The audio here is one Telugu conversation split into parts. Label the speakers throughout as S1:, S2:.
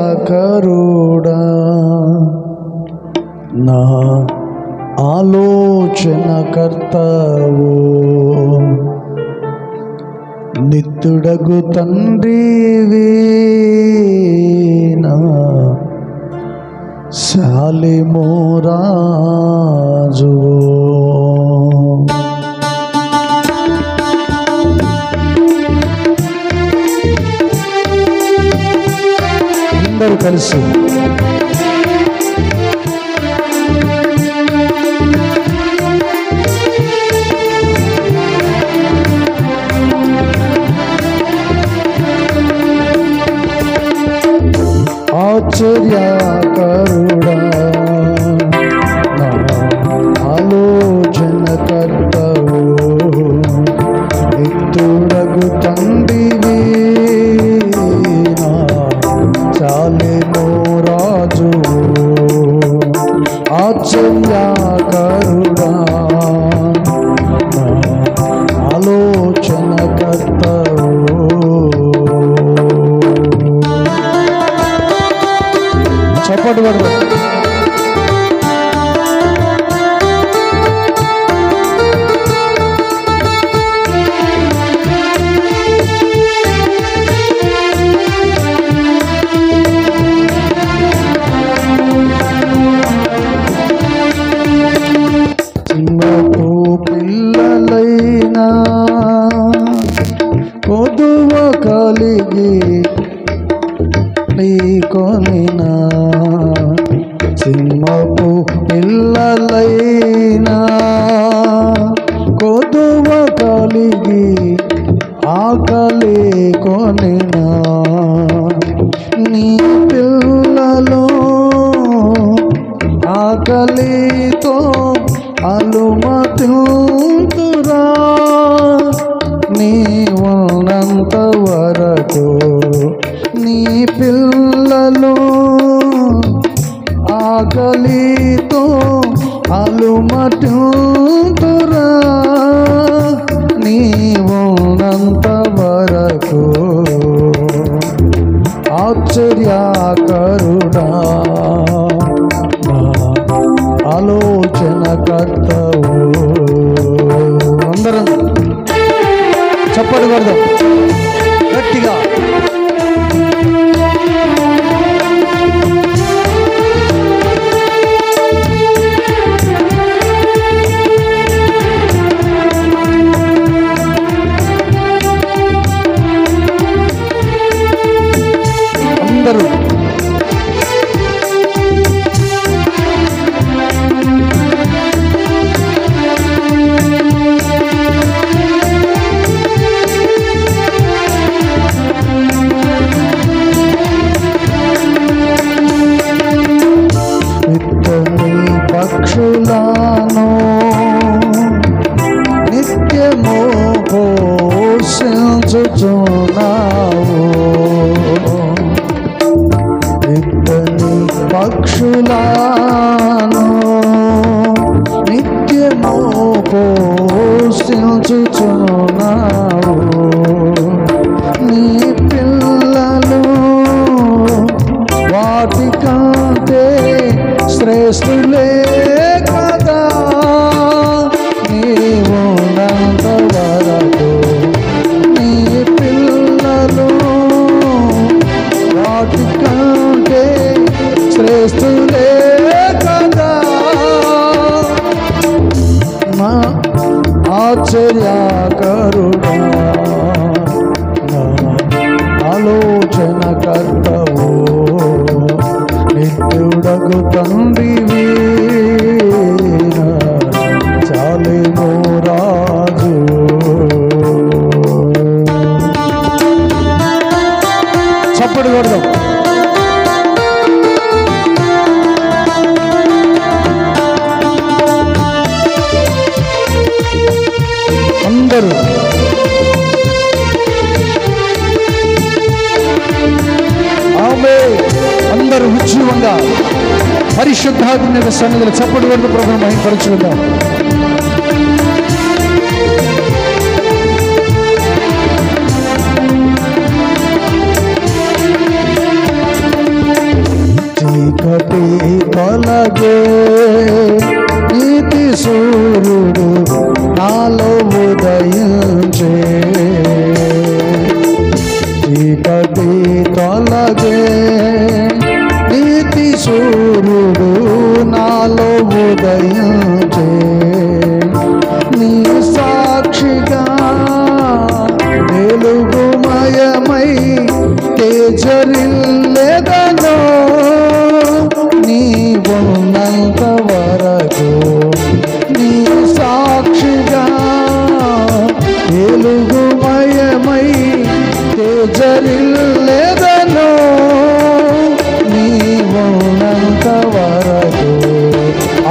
S1: ఆశ్చర్యకరుడా నా ఆలోచనకర్తవు నిత్యుడగు తండ్రివి నా శాలిము రాజు అందరూ కలిసి ఆశ్చర్యకరుడా నా ఆలోచనకర్తవు నిత్యుడగు తండ్రివి నా శాలిము రాజు ఆశ్చర్యకరుడా నా ఆలోచనకర్తవు చప్పటి కొడదాం. చిన్నపు పిల్లలైనా కొదువ కలిగి కొనినా సింహపు పిల్లలైనా కొదువ కలిగి ఆకలి కొనినా నీ పిల్లలు ఆకలితో అలుమతింతురా నీ ఉన్నంత వరకు నీ పిల్లలు ఆకలితో అలుమటింతురా నీ ఉన్నంత వరకు ఆశ్చర్యకరుడా నా ఆలోచనకర్తవు అందరం చప్పటి కొడదాం గట్టిగా. అందరూ ఇతని పక్షులను నిత్యము పోషించుచున్నావు ఇతని పక్షులను నిత్యము పోషించుచున్నావు నీ పిల్లలు వాటి కంటే శ్రేష్ఠులే కదా నీవు నంత వరకు నీ పిల్లలు వాటి కంటే శ్రేష్ఠులే కదా మా ఆశ్చర్యకరుడా నా ఆలోచనకర్తవు నిత్యుడగు తండ్రివి నా శాలిము రాజు చప్పటి కొడదాం. అందరూ అందరూ ఉజ్జీవంగా పరిశుద్ధాత్మ సన్నిధిలో చప్పటి కొడుతూ ప్రభువును మహిమపరచుకుందాం. చీకటి తొలగే నీతి సూర్యుడు నాలో ఉదయించే నీ సాక్షిగా వెలుగుమయమై తేజరిల్లెదనో నీ ఉన్నంత వరకు నీ సాక్షిగా వెలుగుమయమై తేజరిల్లెదనో నీ ఉన్నంత వరకు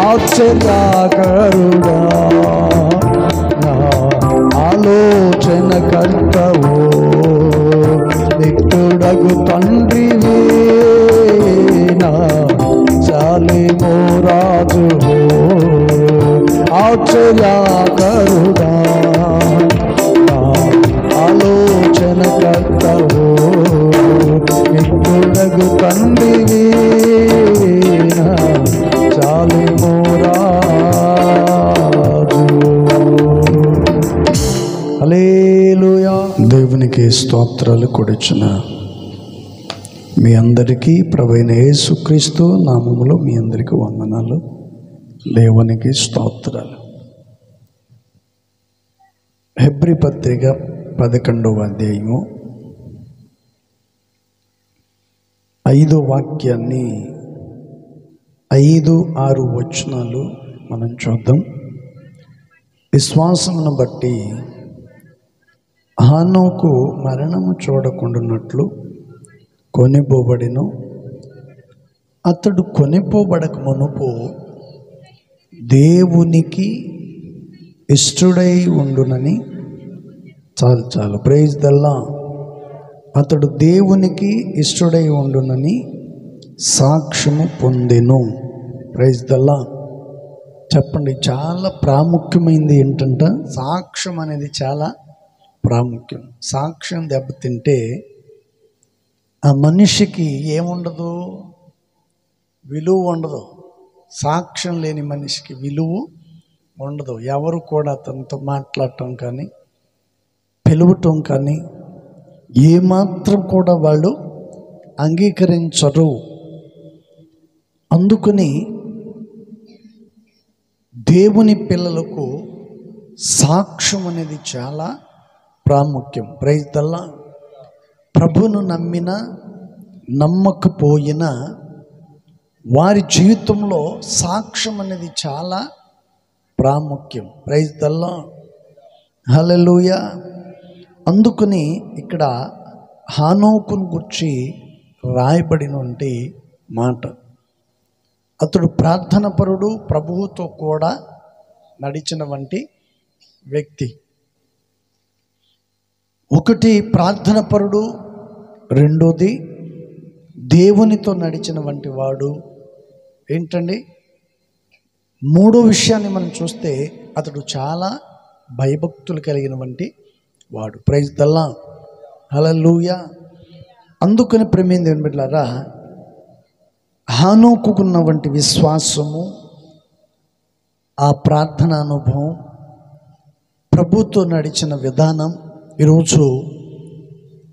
S1: ఆశ్చర్యకరుడా నా ఆలోచన కర్తవో నిత్యుడగు తండ్రివే నా శాలిమో రాజువో ఆశ్చర్యకరుడా నా ఆలోచన కర్తవో నిత్యుడగు తండ్రివే నా శాలిమో రాజు. హల్లెలూయా. దేవునికి స్తోత్రాలు కొడుచున్న మీ అందరికీ ప్రభువైన యేసుక్రీస్తు నామములో మీ అందరికీ వందనాలు. దేవునికి స్తోత్రాలు. హెబ్రీ పత్రిక 11వ అధ్యాయము 5వ వాక్యాన్ని 5-6 వచనాలు మనం చూద్దాం. విశ్వాసమును బట్టి హానోకు మరణము చూడకుండానట్లు కొనిపోబడిను. అతడు కొనిపోబడక మునుపు దేవునికి ఇష్టడై ఉండునని చాలు ప్రైజ్ దల్లా. అతడు దేవునికి ఇష్టడై ఉండునని సాక్ష్యము పొందెను. ప్రైజ్ దల్లా. చెప్పండి, చాలా ప్రాముఖ్యమైనది ఏంటంటే సాక్ష్యం అనేది చాలా ప్రాముఖ్యం. సాక్ష్యం దెబ్బతింటే ఆ మనిషికి ఏముండదు, విలువ ఉండదు. సాక్ష్యం లేని మనిషికి విలువ ఉండదు. ఎవరు కూడా అతనితో మాట్లాడటం కానీ పిలవటం కానీ ఏమాత్రం కూడా వాళ్ళు అంగీకరించరు. అందుకని దేవుని పిల్లలకు సాక్ష్యం అనేది చాలా ప్రాముఖ్యం. ప్రైజ్ దల్లా. ప్రభును నమ్మిన నమ్మకపోయినా వారి జీవితంలో సాక్ష్యం అనేది చాలా ప్రాముఖ్యం. ప్రైజ్ దల్లా. హల్లెలూయా. అందుకని ఇక్కడ హానోకును గురించి రాయబడినటువంటి మాట, అతడు ప్రార్థనపరుడు, ప్రభువుతో కూడా నడిచిన వంటి వ్యక్తి. ఒకటి ప్రార్థనపరుడు, రెండోది దేవునితో నడిచిన వంటి వాడు. ఏంటండి మూడో విషయాన్ని మనం చూస్తే అతడు చాలా భయభక్తులు కలిగిన వంటి వాడు. ప్రైజ్ దల్లా. హల్లెలూయా. అందుకని ప్రేమైన దేవుని బిడ్డలారా, హానోకున్న వంటి విశ్వాసము, ఆ ప్రార్థన అనుభవం, ప్రభుతో నడిచిన విధానం ఈరోజు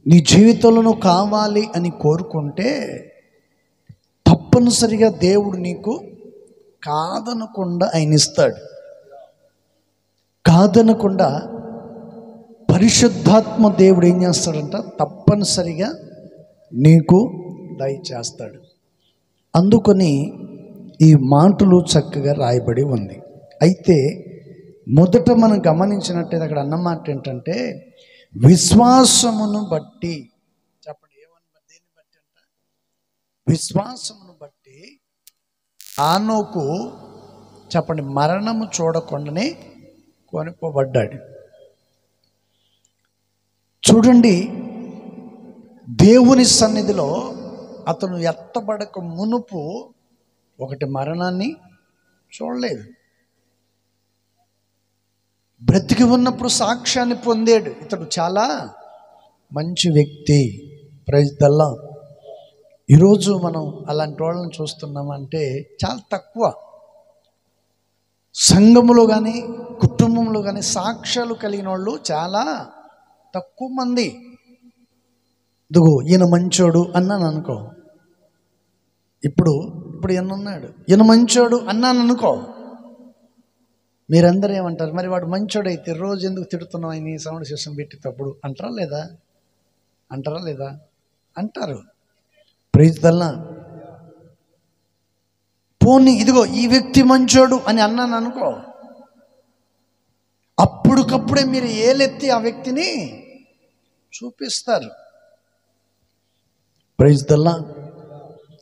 S1: నీ జీవితంలో కావాలి అని కోరుకుంటే తప్పనిసరిగా దేవుడు నీకు కాదనకుండా ఆయన ఇస్తాడు. కాదనకుండా పరిశుద్ధాత్మ దేవుడు ఏం చేస్తాడంట, తప్పనిసరిగా నీకు దయచేస్తాడు. అందుకని ఈ మాటలు చక్కగా రాయబడి ఉంది. అయితే మొదట మనం గమనించినట్టయితే అక్కడ అన్నమాట ఏంటంటే విశ్వాసమును బట్టి. చెప్పండి, దేన్ని బట్టి అంట? విశ్వాసమును బట్టి హానోకు చెప్పండి మరణము చూడకుండానే కొనిపోబడ్డాడు. చూడండి, దేవుని సన్నిధిలో అతను ఎత్తబడక మునుపు ఒకటి మరణాన్ని చూడలేదు. బ్రతికి ఉన్నప్పుడు సాక్ష్యాన్ని పొందాడు. ఇతడు చాలా మంచి వ్యక్తి. ప్రైజ్ దల్లా. ఈరోజు మనం అలాంటి వాళ్ళని చూస్తున్నామంటే చాలా తక్కువ. సంఘములో కానీ కుటుంబంలో కానీ సాక్ష్యాలు కలిగిన వాళ్ళు చాలా తక్కువ మంది. ఇదిగో ఈయన మంచోడు అన్నాను అనుకో, ఇప్పుడు ఈయనున్నాడు, ఈయన మంచోడు అన్నాను అనుకో, మీరందరూ ఏమంటారు? మరి వాడు మంచోడైతే రోజు ఎందుకు తిడుతున్నావు ఆయన ఈ సౌండ్ సిస్టమ్ పెట్టేటప్పుడు అంటారా లేదా? అంటారు. ప్రైజ్ దల్లా. పోనీ ఇదిగో ఈ వ్యక్తి మంచోడు అని అన్నాను అనుకో, అప్పటికప్పుడే మీరు ఏలెత్తి ఆ వ్యక్తిని చూపిస్తారు. ప్రైజ్ దల్లా.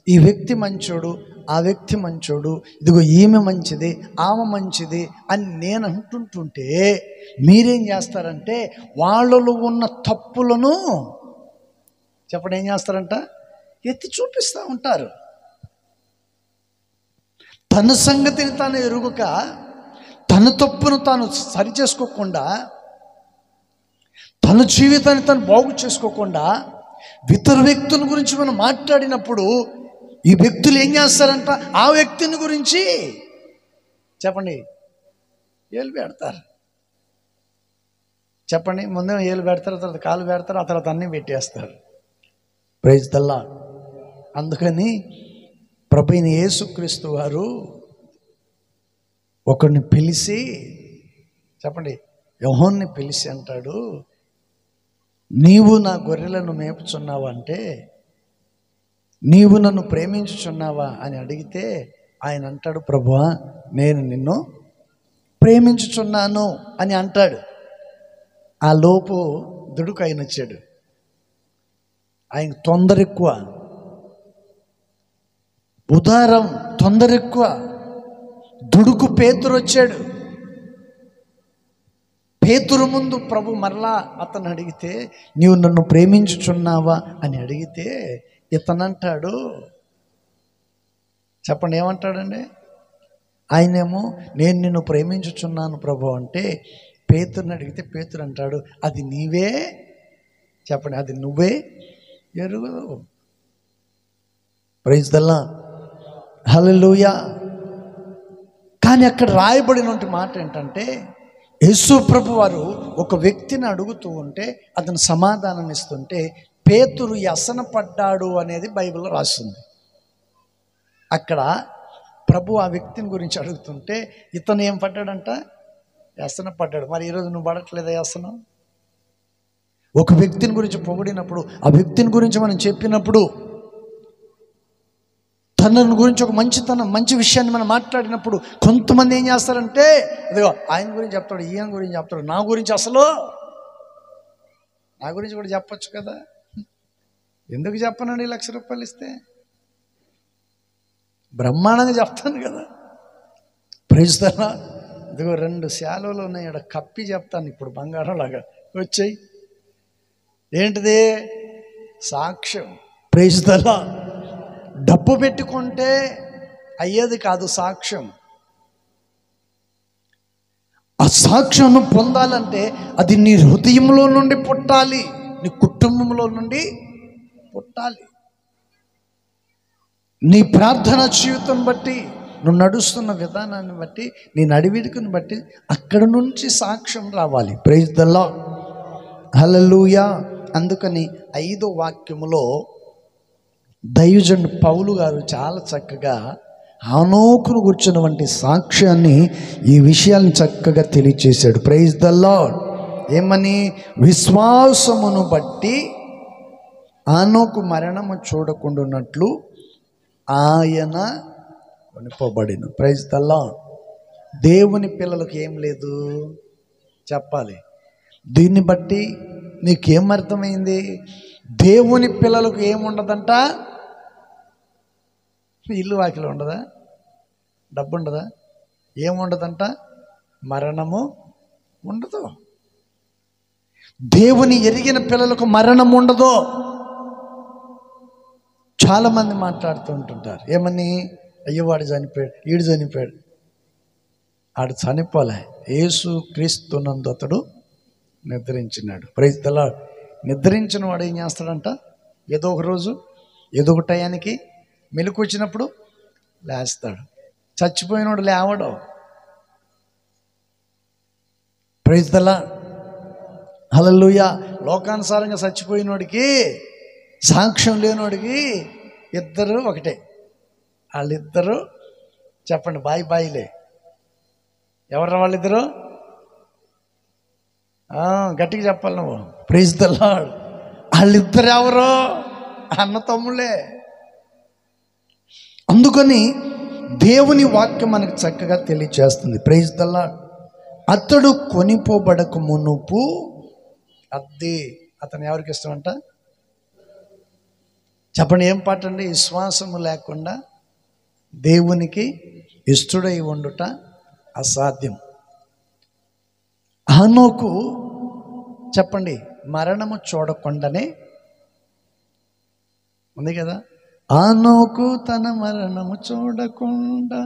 S1: ఈ వ్యక్తి మంచోడు, ఆ వ్యక్తి మంచోడు, ఇదిగో ఈమె మంచిది, ఆమె మంచిది అని నేను అంటుంటుంటే మీరేం చేస్తారంటే వాళ్ళలో ఉన్న తప్పులను చెప్పండి ఏం చేస్తారంట? ఎత్తి చూపిస్తూ ఉంటారు. తన సంగతిని తాను ఎరుగక, తన తప్పును తాను సరిచేసుకోకుండా, తన జీవితాన్ని తను బాగు చేసుకోకుండా ఇతర వ్యక్తుల గురించి మనం మాట్లాడినప్పుడు ఈ వ్యక్తులు ఏం చేస్తారంట? ఆ వ్యక్తిని గురించి చెప్పండి ఏలు పెడతారు. చెప్పండి, ముందే ఏలు పెడతారు, తర్వాత కాలు పెడతారు, ఆ తర్వాత అన్నీ పెట్టేస్తారు. ప్రైజ్ దల్లా. అందుకని ప్రభువైన యేసుక్రీస్తు వారు ఒకరిని పిలిచి చెప్పండి, యోహాన్ని పిలిచి అంటాడు, నీవు నా గొర్రెలను మేపుచున్నావా అంటే, నీవు నన్ను ప్రేమించుచున్నావా అని అడిగితే ఆయన అంటాడు, ప్రభువా నేను నిన్ను ప్రేమించుచున్నాను అని అంటాడు. ఆ లోపు దుడుకు ఆయన వచ్చాడు. ఆయన తొందర ఎక్కువ, ఉదారం తొందర ఎక్కువ. దుడుకు పేతురు వచ్చాడు. పేతురు ముందు ప్రభు మరలా అతను అడిగితే, నీవు నన్ను ప్రేమించుచున్నావా అని అడిగితే ఇతనంటాడు, చెప్పండి ఏమంటాడండి? ఆయనేమో నేను నిన్ను ప్రేమించుచున్నాను ప్రభు అంటే, పేతురుని అడిగితే పేతురు అంటాడు, అది నీవే చెప్పండి, అది నువ్వే ఎరుగదు. ప్రైజ్ దల్లా. హల్లెలూయా. కానీ అక్కడ రాయబడినటువంటి మాట ఏంటంటే, యేసు ప్రభు వారు ఒక వ్యక్తిని అడుగుతూ ఉంటే అతను సమాధానం ఇస్తుంటే పేతురు వ్యసన పడ్డాడు అనేది బైబిల్లో రాస్తుంది. అక్కడ ప్రభు ఆ వ్యక్తిని గురించి అడుగుతుంటే ఇతను ఏం పడ్డాడంట? వ్యసన పడ్డాడు. మరి ఈరోజు నువ్వు పడట్లేదా వ్యసనం? ఒక వ్యక్తిని గురించి పొగిడినప్పుడు, ఆ వ్యక్తిని గురించి మనం చెప్పినప్పుడు, తనను గురించి ఒక మంచి విషయాన్ని మనం మాట్లాడినప్పుడు కొంతమంది ఏం చేస్తారంటే, ఇదిగో ఆయన గురించి చెప్తాడు, ఈయన గురించి చెప్తాడు, నా గురించి నా గురించి కూడా చెప్పచ్చు కదా, ఎందుకు చెప్పనండి? ₹1,00,000 ఇస్తే బ్రహ్మాండంగా చెప్తాను కదా. Praise the Lord. ఇదిగో 2 శాలువలు ఉన్నాయి, ఇక్కడ కప్పి చెప్తాను ఇప్పుడు బంగారం లాగా. వచ్చాయి ఏంటిది? సాక్ష్యం. Praise the Lord. డబ్బు పెట్టుకుంటే అయ్యేది కాదు సాక్ష్యం. ఆ సాక్ష్యం పొందాలంటే అది నీ హృదయంలో నుండి పుట్టాలి, నీ కుటుంబంలో నుండి పుట్టాలి. నీ ప్రార్థన జీవితం బట్టి, నువ్వు నడుస్తున్న విధానాన్ని బట్టి, నీ నడివిడికను బట్టి అక్కడ నుంచి సాక్ష్యం రావాలి. Praise the Lord. హల్లెలూయా. అందుకని 5వ వాక్యములో దైవజనుడు పౌలు గారు చాలా చక్కగా హనోకును కూర్చున్నటువంటి సాక్ష్యాన్ని, ఈ విషయాన్ని చక్కగా తెలియచేశాడు. Praise the Lord. ఏమని? విశ్వాసమును బట్టి హనోకు మరణము చూడకుండానట్లు ఆయన కొనిపోబడిను. Praise the Lord. దేవుని పిల్లలకు ఏం లేదు చెప్పాలి. దీన్ని బట్టి నీకేం అర్థమైంది? దేవుని పిల్లలకు ఏముండదంట? ఇల్లు వాకిలు ఉండదా? డబ్బు ఉండదా? ఏముండదంట? మరణము ఉండదు. దేవుని ఎరిగిన పిల్లలకు మరణం ఉండదు. చాలామంది మాట్లాడుతూ ఉంటుంటారు, ఏమని? అయ్యో వాడు చనిపోయాడు, ఈడు చనిపోయాడు. ఆడు చనిపోలే, యేసు క్రీస్తునందు అతడు నిద్రించినాడు. Praise the lord. నిద్రించిన వాడు ఏం చేస్తాడంట? ఏదో ఒక రోజు, ఏదో ఒక టయానికి మెలకు వచ్చినప్పుడు లేస్తాడు. చచ్చిపోయినోడు లేవడు. Praise the Lord. హల్లెలూయా. లోకానుసారంగా చచ్చిపోయినోడికి సాక్ష్యం లేనోడికి ఇద్దరు ఒకటే. వాళ్ళిద్దరూ చెప్పండి, బాయిలే. ఎవరు వాళ్ళిద్దరు? గట్టిగా చెప్పాలి నువ్వు. Praise the Lord. వాళ్ళిద్దరు ఎవరు? అన్న తమ్ముళ్ళే. అందుకని దేవుని వాక్యం మనకు చక్కగా తెలియజేస్తుంది. Praise the Lord. అతడు కొనిపోబడక మునుపు అద్దె. అతను ఎవరికి ఇష్టం అంట? చెప్పండి, ఏం పాట అండి? విశ్వాసము లేకుండా దేవునికి ఇష్టడై ఉండుట అసాధ్యం. హనోకు చెప్పండి, మరణము చూడకుండానే ఉంది కదా. హనోకు తన మరణము చూడకుండా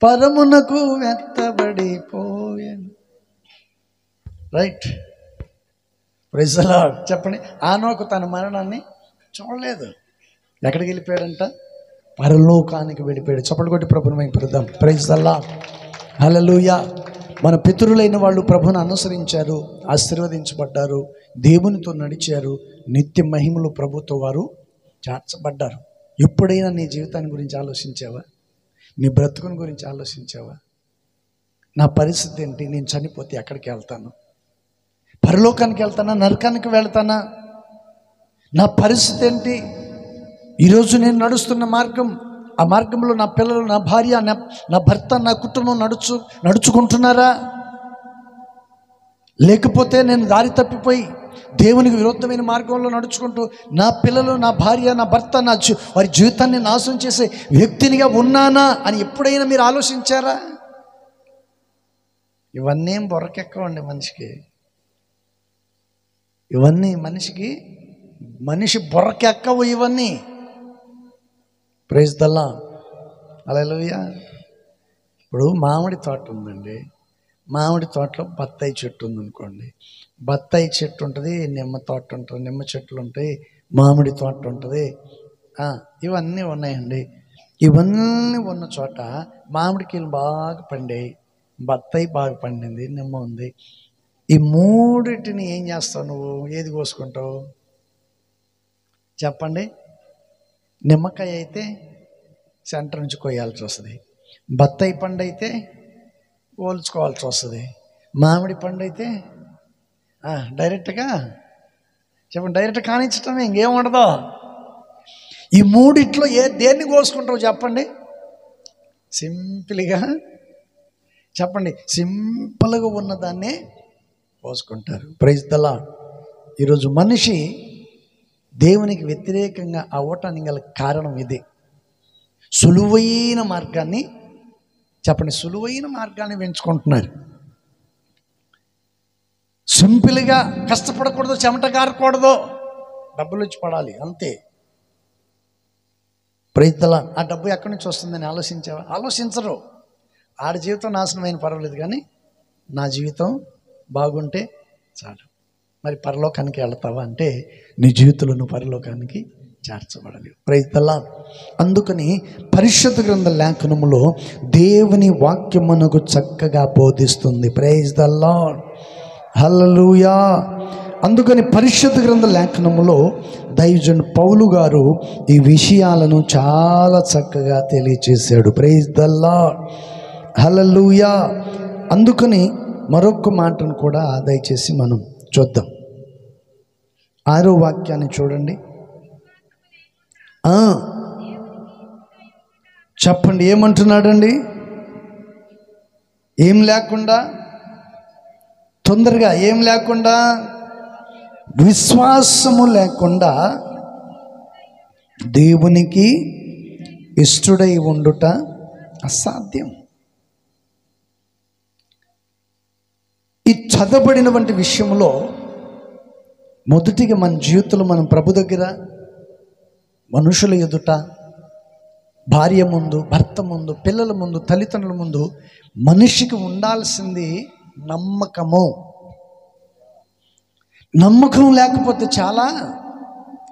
S1: పరమునకు ఎత్తబడిపోయాను. Right, praise the Lord. చెప్పండి, హనోకు తన మరణాన్ని చూడలేదు. ఎక్కడికి వెళ్ళిపోయాడంట? పరలోకానికి వెళ్ళిపోయాడు. చప్పట్లు కొట్టి ప్రభుని మహిమపరుద్దాం. Praise the Lord. హల్లెలూయా. మన పితరులైన వాళ్ళు ప్రభుని అనుసరించారు, ఆశీర్వదించబడ్డారు, దేవునితో నడిచారు, నిత్య మహిమలు ప్రభుతో వారు చేర్చబడ్డారు. ఎప్పుడైనా నీ జీవితాన్ని గురించి ఆలోచించావా? నీ బ్రతుకుని గురించి ఆలోచించావా? నా పరిస్థితి ఏంటి? నేను చనిపోతే ఎక్కడికి వెళ్తాను? పరలోకానికి వెళ్తానా, నరకానికి వెళ్తానా? నా పరిస్థితి ఏంటి? ఈరోజు నేను నడుస్తున్న మార్గం, ఆ మార్గంలో నా పిల్లలు, నా భార్య, నా భర్త, నా కుటుంబం నడుచుకుంటున్నారా? లేకపోతే నేను దారి తప్పిపోయి దేవునికి విరుద్ధమైన మార్గంలో నడుచుకుంటూ నా పిల్లలు, నా భార్య, నా భర్త, వారి జీవితాన్ని నాశనం చేసే వ్యక్తినిగా ఉన్నానా అని ఎప్పుడైనా మీరు ఆలోచించారా? ఇవన్నీ బొరకెక్కవండి మనిషికి. ఇవన్నీ మనిషి బొరకెక్కవు ఇవన్నీ. Praise the Lord. హల్లెలూయా. ఇప్పుడు మామిడి తోట ఉందండి. మామిడి తోటలో బత్తాయి చెట్టు ఉందనుకోండి. బత్తాయి చెట్టు ఉంటుంది, నిమ్మ తోట ఉంటుంది, నిమ్మ చెట్లు ఉంటాయి, మామిడి తోట ఉంటుంది. ఇవన్నీ ఉన్నాయండి. ఇవన్నీ ఉన్న చోట మామిడికాయలు బాగా పండాయి, బత్తాయి బాగా పండింది, నిమ్మ ఉంది. ఈ మూడింటిని ఏం చేస్తావు నువ్వు? ఏది కోసుకుంటావు చెప్పండి? నిమ్మకాయ అయితే సెంటర్ నుంచి కొయ్యాల్సి వస్తుంది, బత్తాయి పండు అయితే ఓల్చుకోవాల్సి వస్తుంది, మామిడి పండు అయితే డైరెక్ట్గా చెప్పండి, డైరెక్ట్ కానిచ్చటమే, ఇంకేం ఉండదు. ఈ మూడిట్లో దేన్ని కోసుకుంటావు చెప్పండి? సింపుల్గా చెప్పండి, సింపుల్గా ఉన్నదాన్నే కోసుకుంటారు. Praise the Lord. ఈరోజు మనిషి దేవునికి వ్యతిరేకంగా అవ్వటానికి గల కారణం ఇదే. సులువైన మార్గాన్ని చెప్పండి, సులువైన మార్గాన్ని ఎంచుకుంటున్నారు. సింపుల్గా కష్టపడకూడదు, చెమట కారకూడదు, డబ్బులు వచ్చి పడాలి అంతే. Praise the Lord. ఆ డబ్బు ఎక్కడి నుంచి వస్తుందని ఆలోచించావా? ఆలోచించరు. ఆడి జీవితం నాశనమైన పర్వాలేదు, కానీ నా జీవితం బాగుంటే చాలు. మరి పరలోకానికి వెళ్తావా అంటే నీ జీవితంలో నువ్వు పరలోకానికి చేర్చబడాలి. Praise the lord. అందుకని పరిశుద్ధ గ్రంథ లేఖనములో దేవుని వాక్యం మనకు చక్కగా బోధిస్తుంది. Praise the Lord. హల్లెలూయా. అందుకని పరిశుద్ధ గ్రంథ లేఖనములో దైవజనుడు పౌలు గారు ఈ విషయాలను చాలా చక్కగా తెలియచేశాడు. Praise the Lord. హల్లెలూయా. అందుకని మరొక మాటను కూడా దయచేసి మనం చూద్దాం. 6వ వాక్యాన్ని చూడండి. చెప్పండి, ఏమంటున్నాడండి? ఏం లేకుండా, తొందరగా ఏం లేకుండా, విశ్వాసము లేకుండా దేవునికి ఇష్టడై ఉండుట అసాధ్యం. ఈ చదవబడినటువంటి విషయంలో మొదటిగా మన జీవితంలో మనం ప్రభు దగ్గర, మనుషుల ఎదుట, భార్య ముందు, భర్త ముందు, పిల్లల ముందు, తల్లిదండ్రుల ముందు మనిషికి ఉండాల్సింది నమ్మకము. నమ్మకం లేకపోతే చాలా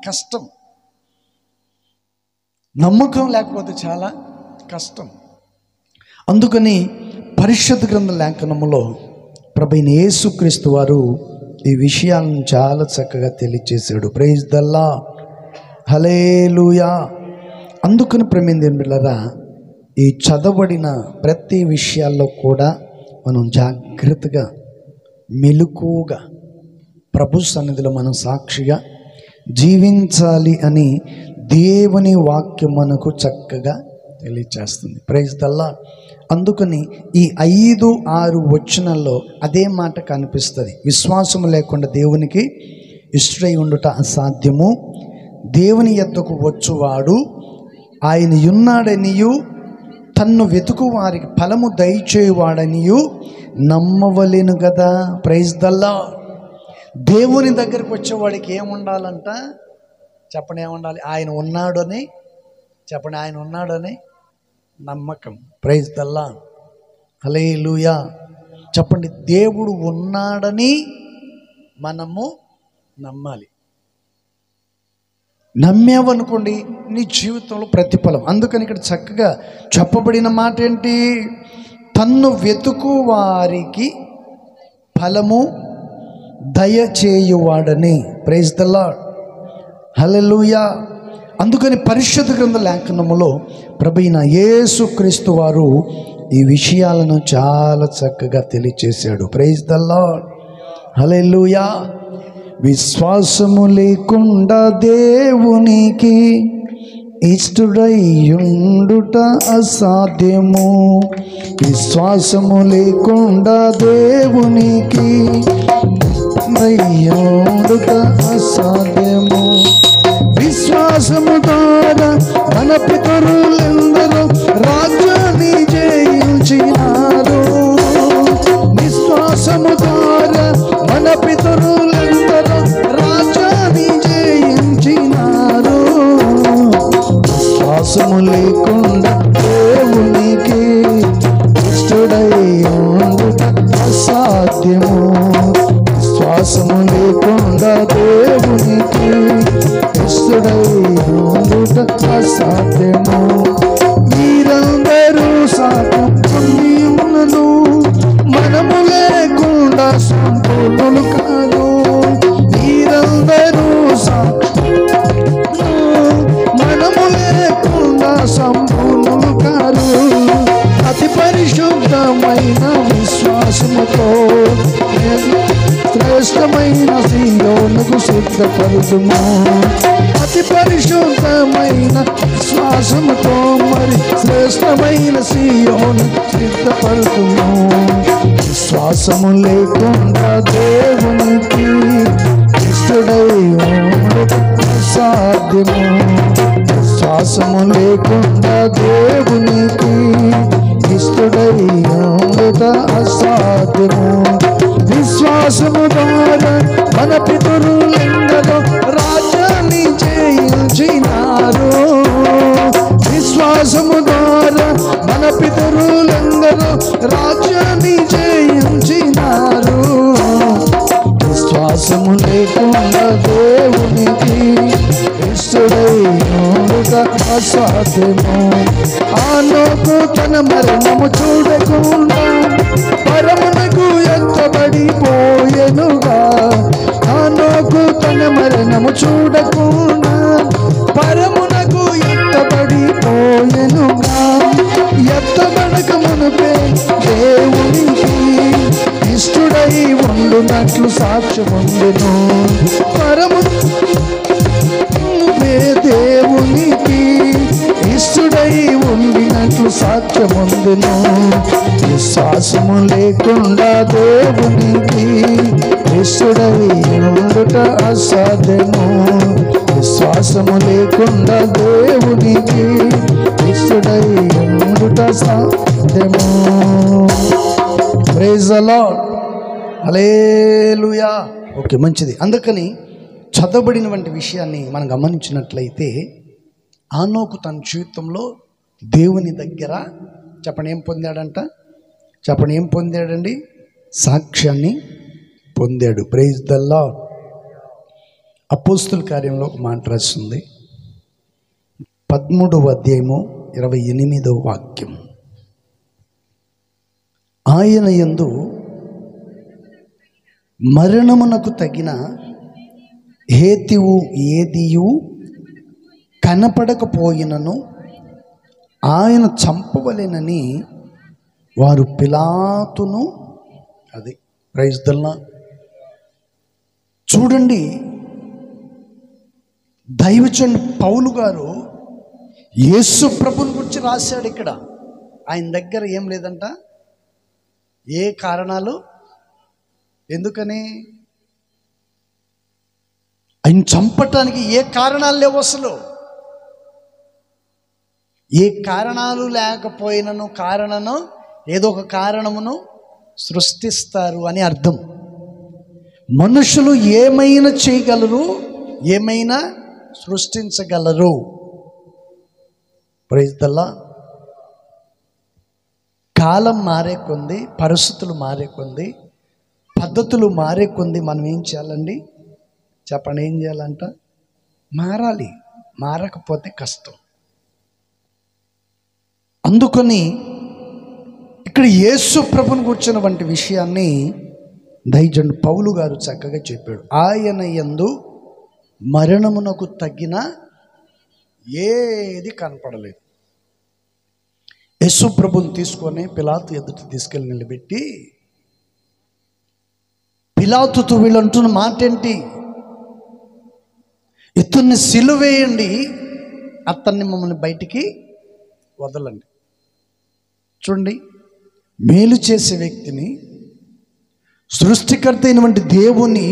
S1: కష్టం. నమ్మకం లేకపోతే చాలా కష్టం. అందుకని పరిశుద్ధ గ్రంథ లేఖనములో ప్రభువైన యేసుక్రీస్తు వారు ఈ విషయాలను చాలా చక్కగా తెలియజేశాడు. Praise the Lord. హల్లెలూయా. అందుకని ప్రేమించిన బిడ్డలారా, ఈ చదవబడిన ప్రతి విషయాల్లో కూడా మనం జాగ్రత్తగా మెలకువగా ప్రభు సన్నిధిలో మనం సాక్షిగా జీవించాలి అని దేవుని వాక్యం మనకు చక్కగా తెలియచేస్తుంది. Praise the Lord. అందుకని ఈ 5-6 వచనాల్లో అదే మాట కనిపిస్తుంది. విశ్వాసం లేకుండా దేవునికి ఇష్టడై ఉండుట అసాధ్యము. దేవుని యొద్దకు వచ్చువాడు ఆయన ఉన్నాడనియు తన్ను వెతుకు వారికి ఫలము దయచేయువాడనియు నమ్మవలెను కదా. Praise the Lord. దేవుని దగ్గరికి వచ్చేవాడికి ఏముండాలంట చెప్పండి, ఏముండాలి? ఆయన ఉన్నాడు అని చెప్పండి, ఆయన ఉన్నాడు అని నమ్మకం. Praise the Lord. హల్లెలూయా. చెప్పండి, దేవుడు ఉన్నాడని మనము నమ్మాలి. నమ్మేవనుకోండి నీ జీవితంలో ప్రతిఫలం. అందుకని ఇక్కడ చక్కగా చెప్పబడిన మాట ఏంటి? తన్ను వెతుకు వారికి ఫలము దయచేయువాడని. Praise the Lord. హల్లెలూయా. అందుకని పరిశుద్ధ గ్రంథ లేఖనములో ప్రభువైన యేసుక్రీస్తు వారు ఈ విషయాలను చాలా చక్కగా తెలియచేశాడు. Praise the Lord. హల్లెలూయా. విశ్వాసము లేకుండా దేవునికి ఇష్టడైయుండుట అసాధ్యము. విశ్వాసము లేకుండా దేవునికి ఇష్టడైయుండుట అసాధ్యము. విశ్వాసము ద్వారా మన పితరులెందరూ రాజ్యాన్ని జయించినారు. విశ్వాసము ద్వారా మన పితరులెందరూ రాజ్యాన్ని జయించినారు. విశ్వాసము లేకుండా దేవునికి ఇష్టడై ఉండుట అసాధ్యము. విశ్వాసము లేకుండా దేవునికి ఇష్టడై ఉండుట అసాధ్యము. వీరందరూ సాధ్యం పొంది ఉన్నను, మనము లేకుండా సంపూర్ణులు కాదు. వీరందరూ మనము లేకుండా సంపూర్ణులు కాదు. అతి పరిశుద్ధమైన విశ్వాసముతో శ్రేష్టమైన సీయోనుకు సిద్ధపరుదుము. అతి పరిశుద్ధమైన విశ్వాసముతో మరి శ్రేష్టమైన సీయోను సిద్ధపరుదుము. విశ్వాసము లేకుండా దేవునికి ఇష్టడై ఉండుట అసాధ్యము. విశ్వాసము లేకుండా దేవునికి ఇష్టడై ఉండుట అసాధ్యము. విశ్వాసము ద్వారా మన పితరులెందరూ రాజ్యాన్ని జయించినారు. విశ్వాసము ద్వారా మన పితరులెందరూ రాజ్యాన్ని జయించినారు. విశ్వాసము లేకుండా దేవునికి ఇష్టడై ఉండుట అసాధ్యము. హనోకు తన మరణము చూడకుండా పరమునకు ఎత్తబడిపోయెనుగా. హనోకు తన మరణము చూడకుండా పరమునకు ఎత్తబడిపోయెనుగా. ఎత్తబడక మునుపే దేవునికి ఇష్టడై ఉండునట్లు సాక్ష్యముండెను. పరము దేవునికి ఇష్టడై ఉండినట్లు సాక్ష్యముందును. విశ్వాసము లేకుండా దేవునికి ఇష్టడై ఉండుట అసాధ్యము. విశ్వాసము లేకుండా దేవునికి ఇష్టడై ఉండుట సాధ్యము. Praise the Lord. హల్లెలూయా. ఓకే, మంచిది. అందుకని చదవబడినటువంటి విషయాన్ని మనం గమనించినట్లయితే హనోకు తన జీవితంలో దేవుని దగ్గర చెప్పండి ఏం పొందాడంట? చెప్పండి ఏం పొందాడండి? సాక్ష్యాన్ని పొందాడు. Praise the Lord. అపోస్తుల కార్యంలో ఒక మాట రాస్తుంది, 13వ అధ్యాయము 28వ వాక్యం. ఆయన యందు మరణమునకు తగిన హేతువు ఏదియు కనపడకపోయినను ఆయన చంపవలెనని వారు పిలాతును, అది ప్రైజ్ దల్లా. చూడండి, దైవజనుడు పౌలు గారు యేసు ప్రభుని గురించి రాశాడు. ఇక్కడ ఆయన దగ్గర ఏం లేదంట, ఏ కారణాలు, ఎందుకని ఆయన చంపటానికి ఏ కారణాలు లేవు అసలు. ఏ కారణాలు లేకపోయినను ఏదో ఒక కారణమును సృష్టిస్తారు అని అర్థం. మనుషులు ఏమైనా చేయగలరు, ఏమైనా సృష్టించగలరు. Praise the Lord. కాలం మారే కొంది, పరిస్థితులు మారే కొంది, పద్ధతులు మారే కొంది మనం ఏం చేయాలండి చెప్పండి? ఏం చేయాలంట? మారాలి. మారకపోతే కష్టం. అందుకని ఇక్కడ యేసు ప్రభుని కూర్చున్నటువంటి విషయాన్ని దైవజనుడు పౌలు గారు చక్కగా చెప్పాడు. ఆయన యందు మరణమునకు తగ్గిన ఏది కనపడలేదు. యేసు ప్రభుని తీసుకొని పిలాతు ఎదుట తీసుకెళ్ళి నిలబెట్టి, పిలాతుతో వీళ్ళు అంటున్న మాట ఏంటి? ఇతన్ని సిలువేయండి, అతన్ని మమ్మల్ని బయటికి వదలండి. చూడండి, మేలు చేసే వ్యక్తిని, సృష్టికర్త అయినటువంటి దేవుని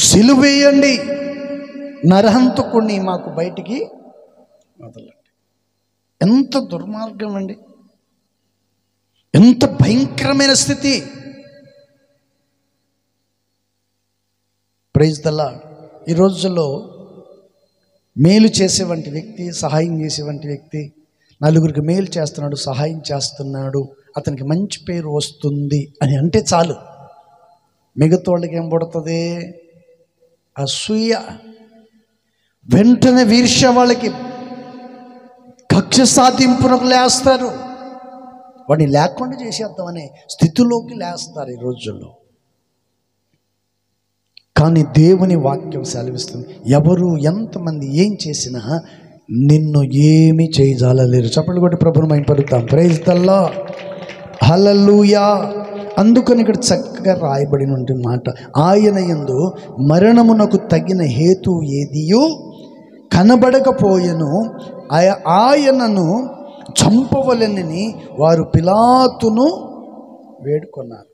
S1: సిలువేయండి, నరహంతకుణ్ణి మాకు బయటికి వదలండి. ఎంత దుర్మార్గం అండి! ఎంత భయంకరమైన స్థితి! Praise the Lord. ఈ రోజుల్లో మేలు చేసేవంటి వ్యక్తి, సహాయం చేసేవంటి వ్యక్తి, నలుగురికి మేలు చేస్తున్నాడు, సహాయం చేస్తున్నాడు, అతనికి మంచి పేరు వస్తుంది అని అంటే చాలు, మిగతా వాళ్ళకి ఏం పడుతుంది? అసూయ. వెంటనే ఈర్ష్య, వాళ్ళకి కక్ష సాధింపునకు లేస్తారు. వాడిని లేకుండా చేసేద్దామనే స్థితిలోకి లేస్తారు ఈ రోజుల్లో. కానీ దేవుని వాక్యం సెలవిస్తుంది, ఎవరు ఎంతమంది ఏం చేసినా నిన్ను ఏమీ చేయజాలలేరు. చప్పట్లు కొట్టి ప్రభువుని మహిమపరుద్దాం. Praise the Lord. హల్లెలూయా. అందుకని ఇక్కడ చక్కగా రాయబడిన మాట, ఆయన యందు మరణమునకు తగిన హేతు ఏదియో కనబడకపోయెను, ఆయనను చంపవలెనని వారు పిలాతును వేడుకొన్నారు.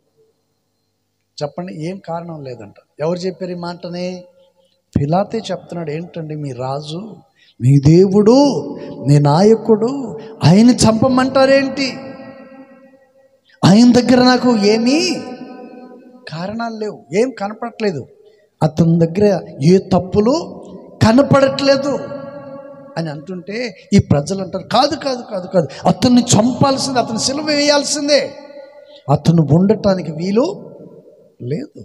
S1: చెప్పండి, ఏం కారణం లేదంట. ఎవరు చెప్పారు ఈ మాటనే? పిలాతే చెప్తున్నాడు. ఏంటండి, మీ రాజు, మీ దేవుడు, మీ నాయకుడు, ఆయన చంపమంటారేంటి? ఆయన దగ్గర నాకు ఏమీ కారణాలు లేవు, ఏం కనపడట్లేదు, అతని దగ్గర ఏ తప్పులు కనపడట్లేదు అని అంటుంటే ఈ ప్రజలు అంటారు, కాదు కాదు కాదు కాదు, అతన్ని చంపాల్సిందే, అతను సిలువ వేయాల్సిందే, అతను ఉండటానికి వీలు లేదు.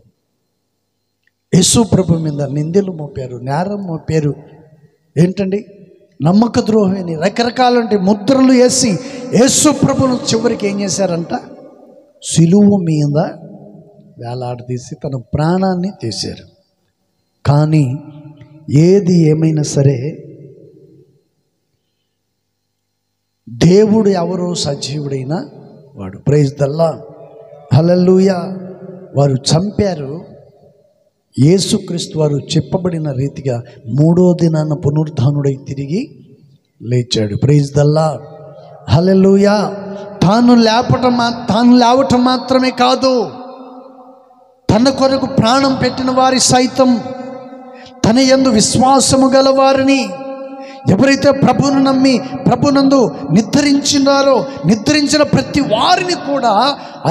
S1: యేసు ప్రభు మీద నిందలు మోపారు, నేరం మోపారు. ఏంటండి? నమ్మక ద్రోహి, రకరకాలంటే ముద్రలు వేసి యేసు ప్రభును చివరికి ఏం చేశారంట? సిలువ మీద వేలాడదీసి తన ప్రాణాన్ని తీశారు. కానీ ఏది ఏమైనా సరే, దేవుడు ఎవరు? సజీవుడైన వాడు. Praise the Lord. హల్లెలూయా. వారు చంపారు. యేసుక్రీస్తు వారు చెప్పబడిన రీతిగా మూడో దినాన పునరుద్ధానుడై తిరిగి లేచాడు. Praise the Lord. హల్లెలూయా. తాను లేవటం మాత్రమే కాదు, తన కొరకు ప్రాణం పెట్టిన వారి సైతం, తన యందు విశ్వాసము గల వారిని, ఎవరైతే ప్రభువును నమ్మి ప్రభునందు నిద్రించిన ప్రతి వారిని కూడా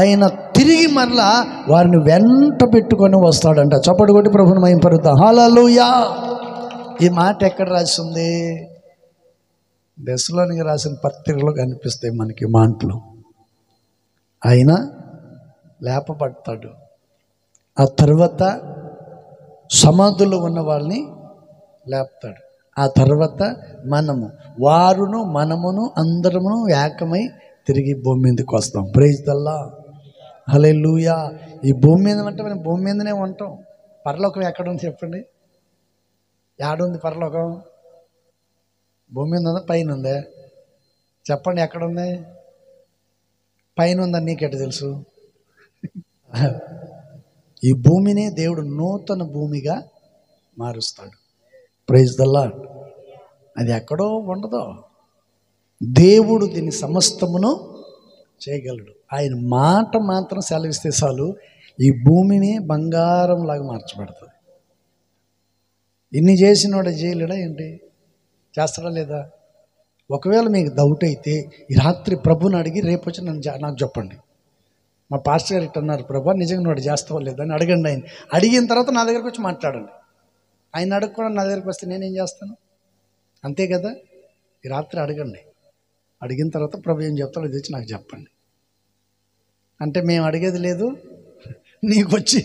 S1: ఆయన తిరిగి మరలా వారిని వెంట పెట్టుకొని వస్తాడంట. చప్పటి కొట్టి ప్రభువుని మహిమపరుద్దాం. హల్లెలూయా. ఈ మాట ఎక్కడ రాసి ఉంది? దశలోనికి రాసిన పత్రికలో కనిపిస్తాయి మనకి మాటలు. ఆయన లేపబడతాడు, ఆ తర్వాత సమాధుల్లో ఉన్న వాళ్ళని లేపుతాడు, ఆ తర్వాత మనమును అందరము ఏకమై తిరిగి భూమి మీదకి వస్తాం. Praise the Lord. హల్లెలూయా. ఈ భూమి మీద అంటే మనం భూమి మీదనే ఉంటాం. పరలోకం ఎక్కడ ఉంది చెప్పండి? ఏడుంది పరలోకం? భూమి మీద ఉందా, పైన ఉందా? చెప్పండి, ఎక్కడుంది? పైన ఉందని నీకెట తెలుసు? ఈ భూమిని దేవుడు నూతన భూమిగా మారుస్తాడు. Praise the Lord. అది ఎక్కడో ఉండదు. దేవుడు దీని సమస్తమును చేయగలడు. ఆయన మాట మాత్రం సెలవిస్తే చాలు, ఈ భూమిని బంగారంలాగా మార్చబడుతుంది. ఇన్ని చేసినోడే చేయలేడా ఏంటి? చేస్తాడా లేదా? ఒకవేళ మీకు డౌట్ అయితే ఈ రాత్రి ప్రభుని అడిగి రేపు వచ్చి నాకు చెప్పండి. మా పాస్టర్ గారు ఇట్లా అన్నారు, ప్రభు నిజంగా వాడు చేస్తావా లేదా అని అడగండి. ఆయన అడిగిన తర్వాత నా దగ్గరకు వచ్చి మాట్లాడండి. ఆయన అడగకుండా నా దగ్గరకు వస్తే నేనేం చేస్తాను? అంతే కదా. ఈ రాత్రి అడగండి. అడిగిన తర్వాత ప్రభు ఏం చెప్తాడో అది వచ్చి నాకు చెప్పండి. అంటే మేము అడిగేది లేదు, నీకు వచ్చి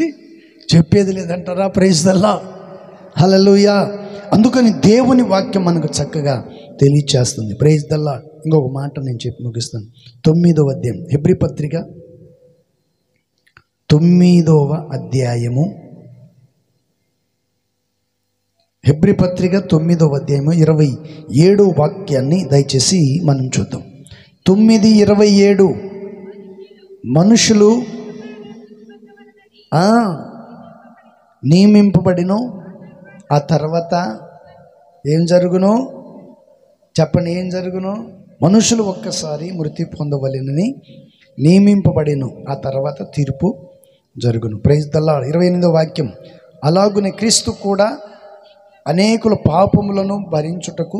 S1: చెప్పేది లేదంటారా? Praise the Lord. హల్లెలూయా. అందుకని దేవుని వాక్యం మనకు చక్కగా తెలియచేస్తుంది. Praise the Lord. ఇంకొక మాట నేను చెప్పి ముగిస్తాను. 9వ అధ్యాయం, హెబ్రీ పత్రిక 9వ అధ్యాయము, హెబ్రీ పత్రిక 9వ అధ్యాయము 27వ వాక్యాన్ని దయచేసి మనం చూద్దాం. 9:27 మనుషులు నియమింపబడిను, ఆ తర్వాత ఏం జరుగును? చెప్పండి, ఏం జరుగును? మనుషులు ఒక్కసారి మృతి పొందవలెనని నియమింపబడిను, ఆ తర్వాత తీర్పు జరుగును. Praise the lord. 28వ వాక్యం, అలాగునే క్రీస్తు కూడా అనేకుల పాపములను భరించుటకు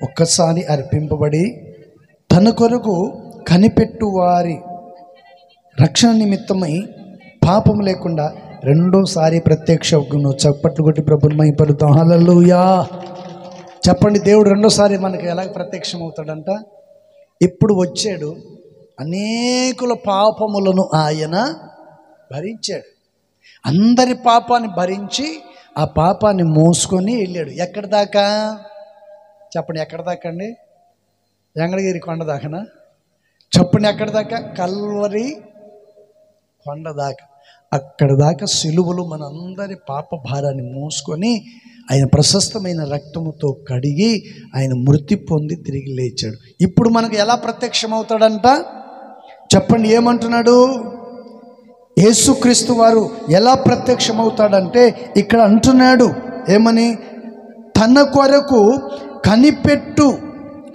S1: ఒక్కసారి అర్పింపబడి తన కొరకు కనిపెట్టు వారి రక్షణ నిమిత్తమై పాపము లేకుండా రెండోసారి ప్రత్యక్షను. చప్పట్లు కొట్టి ప్రభుని మహిమపరుద్దాం. హల్లెలూయా. చెప్పండి, దేవుడు రెండోసారి మనకి ఎలా ప్రత్యక్షం అవుతాడంట? ఇప్పుడు వచ్చాడు, అనేకుల పాపములను ఆయన భరించాడు. అందరి పాపాన్ని భరించి ఆ పాపాన్ని మోసుకొని వెళ్ళాడు. ఎక్కడి దాకా? చెప్పండి, ఎక్కడి దాకా అండి? వెంకటగిరి కొండ దాకానా? చెప్పండి, ఎక్కడి దాకా? కల్వరి కొండ దాకా. అక్కడ దాకా సిలువలు మనందరి పాప భారాన్ని మోసుకొని ఆయన ప్రశస్తమైన రక్తముతో కడిగి ఆయన మృతి పొంది తిరిగి లేచాడు. ఇప్పుడు మనకు ఎలా ప్రత్యక్షమవుతాడంట? చెప్పండి, ఏమంటున్నాడు? యేసుక్రీస్తు వారు ఎలా ప్రత్యక్షమవుతాడంటే ఇక్కడ అంటున్నాడు, ఏమని? తన కొరకు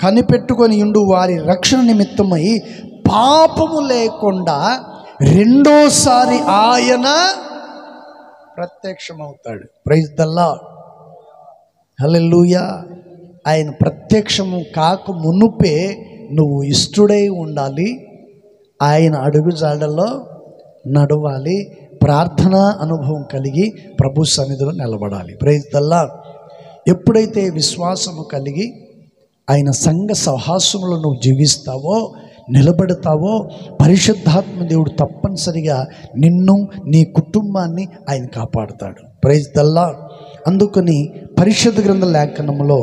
S1: కనిపెట్టుకొని ఉండు వారి రక్షణ నిమిత్తమై పాపము లేకుండా రెండోసారి ఆయన ప్రత్యక్షమవుతాడు. Praise the Lord. హల్లెలూయా. ఆయన ప్రత్యక్షము కాక మునుపే నువ్వు ఇష్టడై ఉండాలి, ఆయన అడుగుజాడల్లో నడవాలి, ప్రార్థనా అనుభవం కలిగి ప్రభు సన్నిధిలో నిలబడాలి. Praise the Lord. ఎప్పుడైతే విశ్వాసము కలిగి ఆయన సంఘ సహవాసములో నువ్వు జీవిస్తావో, నిలబడతావో, పరిశుద్ధాత్మ దేవుడు తప్పనిసరిగా నిన్ను, నీ కుటుంబాన్ని ఆయన కాపాడుతాడు. Praise the Lord. అందుకని పరిశుద్ధ గ్రంథ లేఖనములో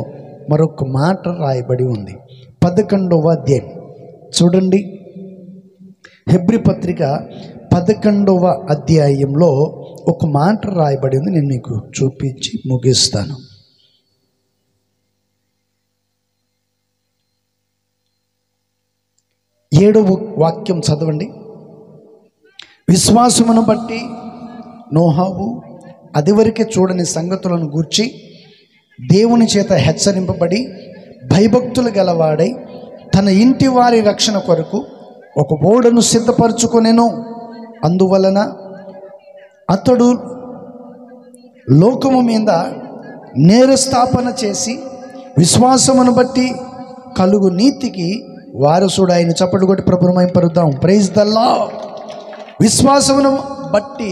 S1: మరొక మాట రాయబడి ఉంది. 11వ అధ్యాయం చూడండి. హెబ్రీ పత్రిక 11వ అధ్యాయంలో ఒక మాట రాయబడి ఉంది. నేను మీకు చూపించి ముగిస్తాను. 7వ వాక్యం చదవండి. విశ్వాసమును బట్టి నోహావు అదివరకే చూడని సంగతులను గూర్చి దేవుని చేత హెచ్చరింపబడి భయభక్తులు గలవాడై తన ఇంటి వారి రక్షణ కొరకు ఒక ఓడను సిద్ధపరచుకొనెను. అందువలన అతడు లోకము మీద నేరస్థాపన చేసి విశ్వాసమును బట్టి కలుగు నీతికి వారసుడు ఆయన. చప్పట్లు కొట్టి ప్రభువుని మహిమపరుద్దాం. Praise the lord. విశ్వాసమును బట్టి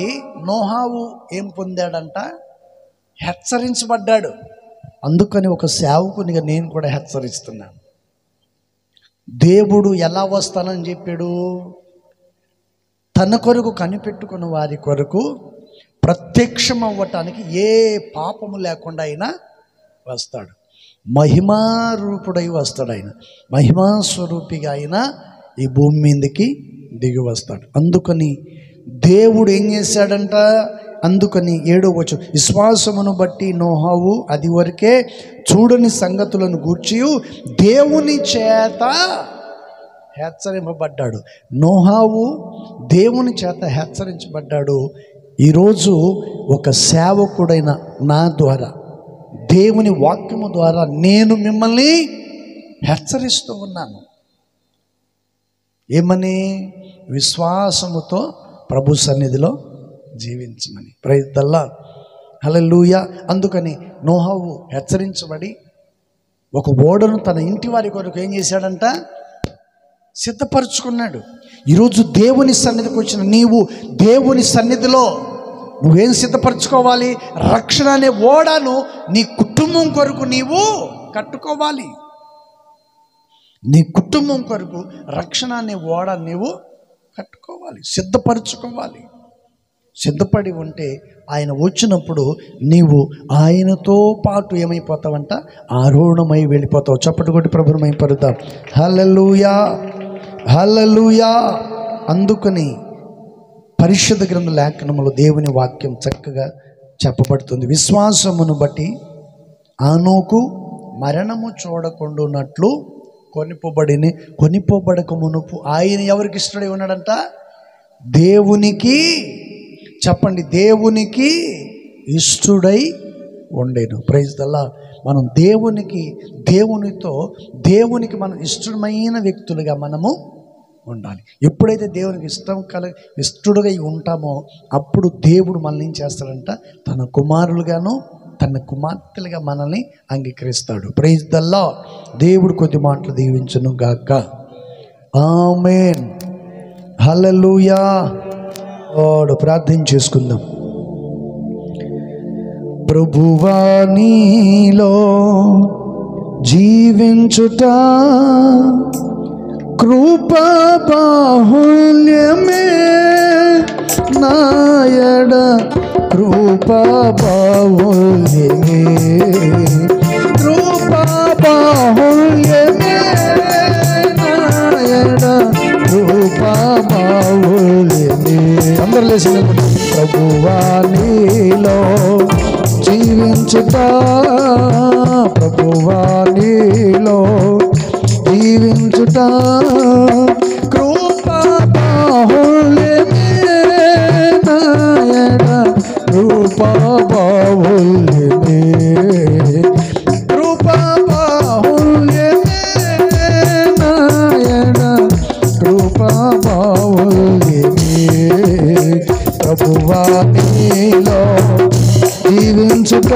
S1: నోహావు ఏం పొందాడంట? హెచ్చరించబడ్డాడు. అందుకని ఒక సేవకునిగా నేను కూడా హెచ్చరిస్తున్నాను. దేవుడు ఎలా వస్తానని చెప్పాడు? తన కొరకు కనిపెట్టుకున్న వారి కొరకు ప్రత్యక్షం అవ్వటానికి ఏ పాపము లేకుండా అయినా వస్తాడు. మహిమారూపుడై వస్తాడు. ఆయన మహిమాస్వరూపిగా ఆయన ఈ భూమి మీదకి దిగి వస్తాడు. అందుకని దేవుడు ఏం చేశాడంట? అందుకని 7వ వచనం, విశ్వాసమును బట్టి నోహావు అది వరకే చూడని సంగతులను గూర్చి దేవుని చేత హెచ్చరింపబడ్డాడు. నోహావు దేవుని చేత హెచ్చరించబడ్డాడు. ఈరోజు ఒక సేవకుడైన నా ద్వారా, దేవుని వాక్యము ద్వారా నేను మిమ్మల్ని హెచ్చరిస్తూ ఉన్నాను. ఏమని? విశ్వాసముతో ప్రభు సన్నిధిలో జీవించమని. Praise the Lord, hallelujah. అందుకని నోహావు హెచ్చరించబడి ఒక ఓడను తన ఇంటి వారి కొరకు ఏం చేశాడంట? సిద్ధపరుచుకున్నాడు. ఈరోజు దేవుని సన్నిధికి వచ్చిన నీవు దేవుని సన్నిధిలో నువ్వేం సిద్ధపరచుకోవాలి? రక్షణ అనే ఓడను నీ కుటుంబం కొరకు నీవు కట్టుకోవాలి. నీ కుటుంబం కొరకు రక్షణ అనే ఓడ నీవు కట్టుకోవాలి, సిద్ధపరచుకోవాలి. సిద్ధపడి ఉంటే ఆయన వచ్చినప్పుడు నీవు ఆయనతో పాటు ఏమైపోతావంట? ఆరోహణమై వెళ్ళిపోతావు. చప్పటి కొట్టి ప్రభువుని మహిమపరుద్దాం. హల్లెలూయా, హల్లెలూయా. అందుకని పరిశుద్ధ గ్రంథ లేఖనములో దేవుని వాక్యం చక్కగా చెప్పబడుతుంది. విశ్వాసమును బట్టి ఆనోకు మరణము చూడకుండానట్లు కొనిపోబడక మునుపు ఆయన ఎవరికి ఇష్టడై ఉన్నాడంట? దేవునికి. చెప్పండి, దేవునికి ఇష్టడై ఉండేను. Praise the Lord. మనం దేవునికి మనం ఇష్టమైన వ్యక్తులుగా మనము ఉండాలి. ఎప్పుడైతే దేవునికి ఇష్టడుగా ఉంటామో అప్పుడు దేవుడు మనల్ని ఏం చేస్తాడంట? తన కుమారులుగాను తన కుమార్తెలుగా మనల్ని అంగీకరిస్తాడు. Praise the lord. దేవుడు కొద్ది మాటలు దీవించును గాక. ఆమేన్, హల్లెలూయా. ప్రార్థన చేసుకుందాం. ప్రభువా నీలో జీవించుట కృపా బాహుల్యమే నాయడ, కృపా బాహుల్యమే, కృపా బాహుల్యమే నాయడ, కృపా బాహుల్యమే. అందరూ లేచి ప్రభువా నీలో జీవించుట, ప్రభువా నీలో జీవించుట కృపా బాహుల్యమే నాయన, కృపా బాహుల్యమే, కృపా బాహుల్యమే నాయన, కృపా బాహుల్యమే. ప్రభువా నీలో జీవించుట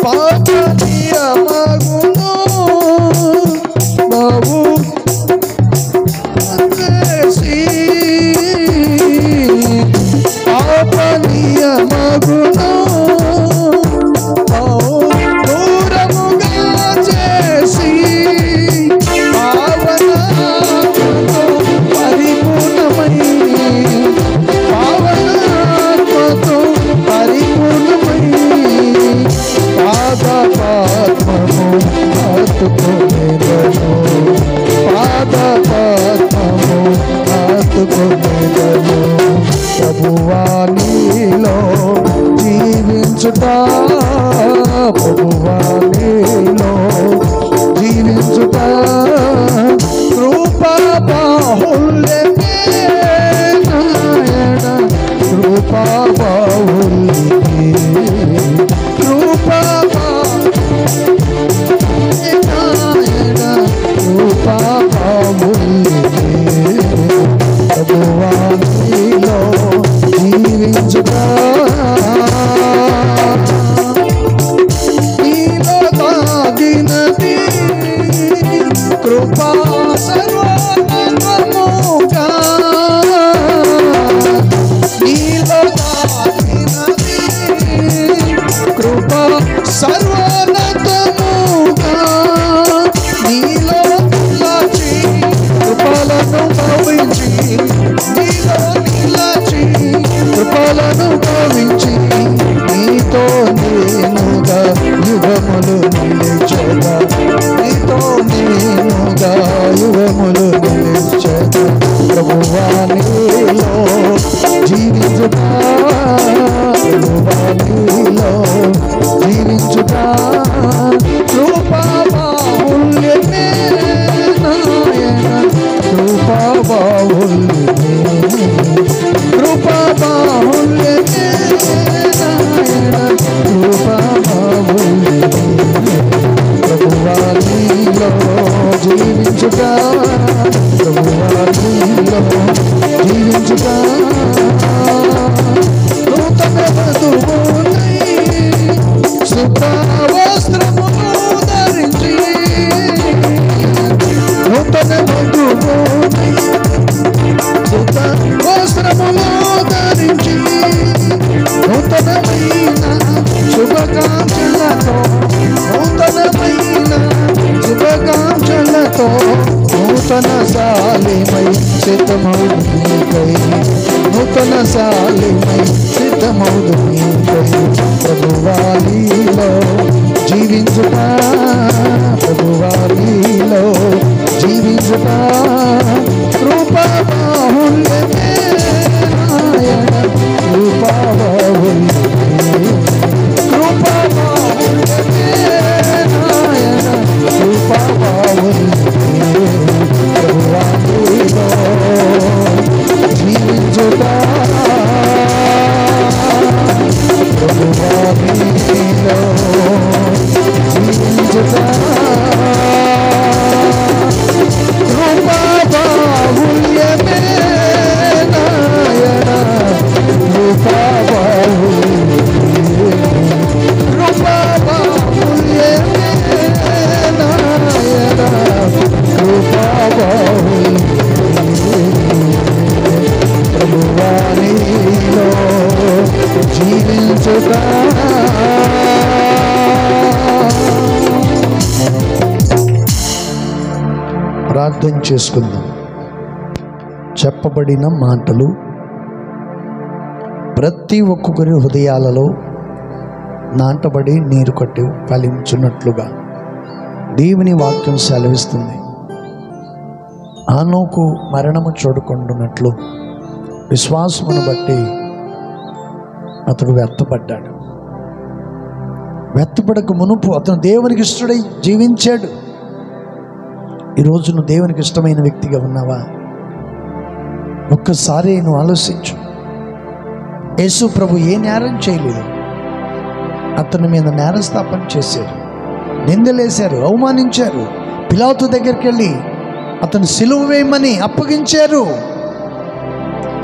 S1: పాపనీయమగును బాబు చేసి, పాపనీయమగును దూరముగా చేసి, పావనాత్మతో పరిపూర్ణమై, పావనాత్మతో పరిపూర్ణమై పాదపద్మము హత్తుకొనెదను, పాదపద్మము హత్తుకొనెదను. ప్రభువా నీలో జీవించుట, ప్రభువా నీలో జీవించుట కృపా బాహుల్యమే నాయన, కృపా బాహుల్యమే, కృపా నాయన, కృపా బాహుల్యమే. ప్రభువా నీలో జీవించుట, నీలో దాగినది కృపా సర్వోన్నతముగా, నీలో దాగినది కృపా సర్వోన్నతముగా, నీలో నిలచి కృపలను భావించి, నీలో నిలచి కృపలను భావించి, నీతో నేనుగా యుగములు నిలిచెదా, నీతో నేనుగా యుగములు నిలిచెదా. ప్రభువా నీలో జీవించుట కృపా బాహుల్యమే నాయన కృపా బాహుల్యమే కృపా బాహుల్యమే నాయన కృపా బాహుల్యమే ప్రభువా నీలో జీవించుట ప్రభువా నీలో జీవించుట నూతన వధువునై శుభ్రవస్త్రమును ధరించి నూతన వధువునై శుభ్రవస్త్రమును ధరించి నూతనమైన శుభకాంక్షలతో నూతనమైన శుభకాంక్షలతో నూతన సాలిమై సిద్ధమౌదు నీకై నూతన సాలిమై సిద్ధమౌదు నీకై ప్రభువారిలో జీవించుట ప్రభువారిలో జీవించుట కృపా బాహుల్యమే నాయన కృపా బాహుల్యమే కృపా బాహుల్యమే నాయన కృపా బాహుల్యమే ప్రభువారిలో జీవించుట ప్రభువారిలో జీవించుట కృపా బాహుల్యమే నాయన కృపా బాహుల్యమే కృపా బాహుల్యమే నాయన కృపా బాహుల్యమే ప్రభువానిలో జీవించుట ప్రార్థన చేసుకుందాం. చెప్పబడిన మాటలు ప్రతి ఒక్కొక్కరి హృదయాలలో నాటబడి నీరు కట్టి ఫలించున్నట్లుగా దేవుని వాక్యం సెలవిస్తుంది. ఆనోకు మరణము చూడకుండానట్లు విశ్వాసమును బట్టి అతడు వ్యర్థపడ్డాడు. వ్యర్థపడక మునుపు అతను దేవునికి ఇష్టడై జీవించాడు. ఈరోజు నువ్వు దేవునికి ఇష్టమైన వ్యక్తిగా ఉన్నావా? ఒక్కసారి నువ్వు ఆలోచించు. యేసు ప్రభు ఏ నేరం చేయలేదు. అతని మీద నేరస్థాపన చేశారు, నిందలేశారు, అవమానించారు. పిలాతు దగ్గరికి వెళ్ళి అతను సిలువ వేయమని అప్పగించారు.